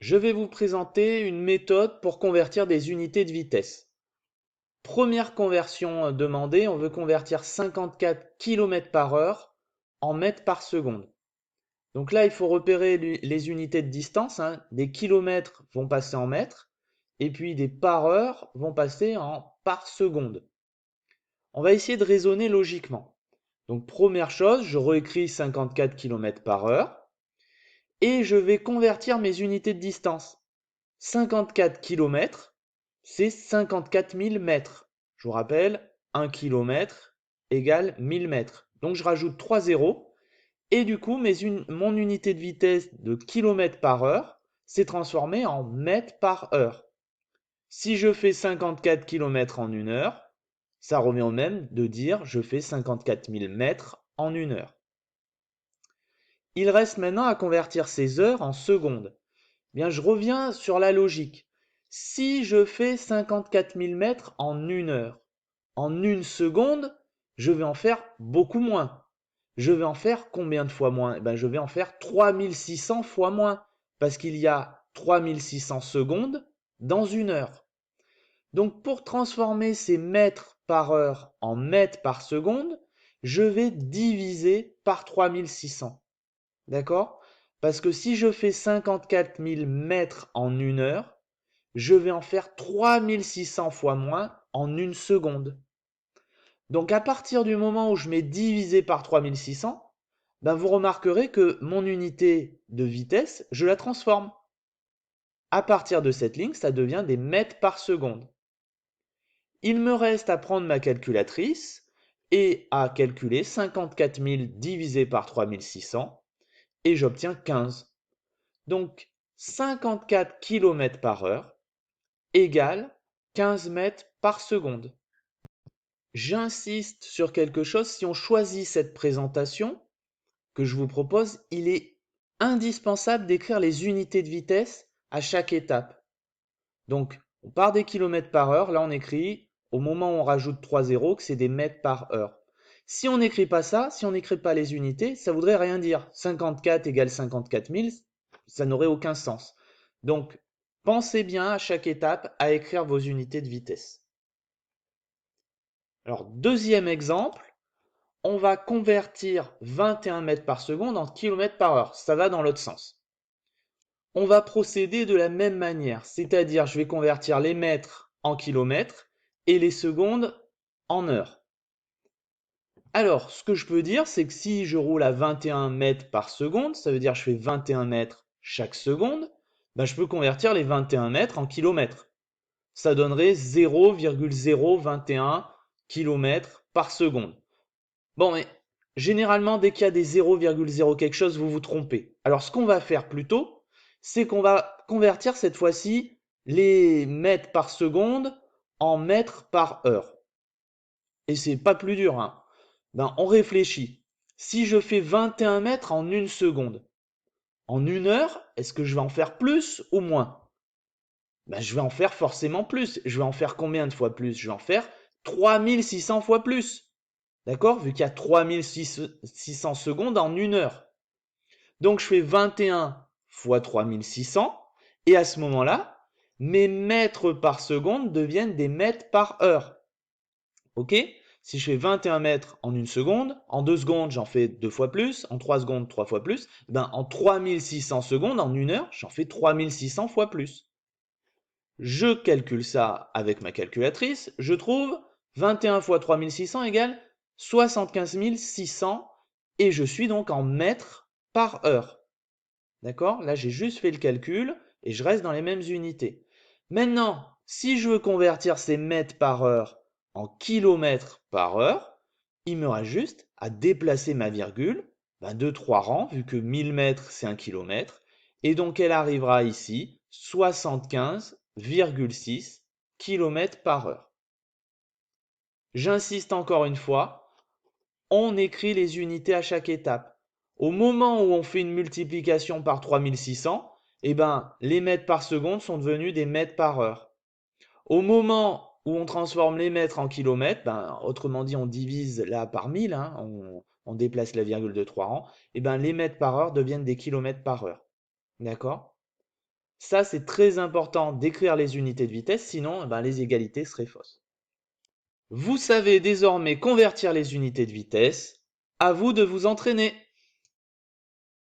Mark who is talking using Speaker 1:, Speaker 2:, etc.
Speaker 1: Je vais vous présenter une méthode pour convertir des unités de vitesse. Première conversion demandée, on veut convertir 54 km par heure en mètres par seconde. Donc là, il faut repérer les unités de distance, hein. Des kilomètres vont passer en mètres et puis des par heure vont passer en par seconde. On va essayer de raisonner logiquement. Donc première chose, je réécris 54 km par heure et je vais convertir mes unités de distance. 54 km, c'est 54 000 mètres. Je vous rappelle, 1 km égale 1000 mètres. Donc je rajoute 3 zéros et du coup mon unité de vitesse de km par heure s'est transformée en mètres par heure. Si je fais 54 km en une heure, ça revient au même de dire je fais 54 000 mètres en une heure. Il reste maintenant à convertir ces heures en secondes. Bien, je reviens sur la logique. Si je fais 54 000 mètres en une heure, en une seconde, je vais en faire beaucoup moins. Je vais en faire combien de fois moins? Je vais en faire 3600 fois moins, parce qu'il y a 3600 secondes dans une heure. Donc pour transformer ces mètres par heure en mètres par seconde, je vais diviser par 3600. D'accord? Parce que si je fais 54 000 mètres en une heure, je vais en faire 3600 fois moins en une seconde. Donc à partir du moment où je mets divisé par 3600, vous remarquerez que mon unité de vitesse, je la transforme. À partir de cette ligne, ça devient des mètres par seconde. Il me reste à prendre ma calculatrice et à calculer 54 000 divisé par 3600 et j'obtiens 15. Donc 54 km par heure égale 15 mètres par seconde. J'insiste sur quelque chose, si on choisit cette présentation que je vous propose, il est indispensable d'écrire les unités de vitesse à chaque étape. Donc on part des kilomètres par heure, là on écrit au moment où on rajoute 3 zéros que c'est des mètres par heure. Si on n'écrit pas ça, si on n'écrit pas les unités, ça voudrait rien dire. 54 égale 54 000, ça n'aurait aucun sens. Donc, pensez bien à chaque étape à écrire vos unités de vitesse. Alors, deuxième exemple, on va convertir 21 mètres par seconde en kilomètres par heure. Ça va dans l'autre sens. On va procéder de la même manière, c'est-à-dire je vais convertir les mètres en kilomètres et les secondes en heures. Alors, ce que je peux dire, c'est que si je roule à 21 mètres par seconde, ça veut dire que je fais 21 mètres chaque seconde, je peux convertir les 21 mètres en kilomètres. Ça donnerait 0,021 km par seconde. Bon, mais généralement, dès qu'il y a des 0,0 quelque chose, vous vous trompez. Alors, ce qu'on va faire plutôt, c'est qu'on va convertir cette fois-ci les mètres par seconde en mètres par heure. Et c'est pas plus dur, hein. On réfléchit. Si je fais 21 mètres en une seconde, en une heure, est-ce que je vais en faire plus ou moins? Je vais en faire forcément plus. Je vais en faire combien de fois plus? Je vais en faire 3600 fois plus. D'accord? Vu qu'il y a 3600 secondes en une heure. Donc je fais 21 fois 3600 et à ce moment-là, mes mètres par seconde deviennent des mètres par heure. Ok? Si je fais 21 mètres en une seconde, en 2 secondes, j'en fais 2 fois plus, en 3 secondes, 3 fois plus, en 3600 secondes, en une heure, j'en fais 3600 fois plus. Je calcule ça avec ma calculatrice, je trouve 21 fois 3600 égale 75 600 et je suis donc en mètres par heure. D'accord? Là, j'ai juste fait le calcul et je reste dans les mêmes unités. Maintenant, si je veux convertir ces mètres par heure en kilomètres par heure, il me reste juste à déplacer ma virgule de 3 rangs, vu que 1000 mètres, c'est 1 kilomètre. Et donc, elle arrivera ici, 75,6 km par heure. J'insiste encore une fois, on écrit les unités à chaque étape. Au moment où on fait une multiplication par 3600, les mètres par seconde sont devenus des mètres par heure. Au moment où on transforme les mètres en kilomètres, autrement dit, on divise là par 1000, hein, on déplace la virgule de 3 rangs, les mètres par heure deviennent des kilomètres par heure. D'accord? Ça, c'est très important d'écrire les unités de vitesse, sinon les égalités seraient fausses. Vous savez désormais convertir les unités de vitesse. À vous de vous entraîner.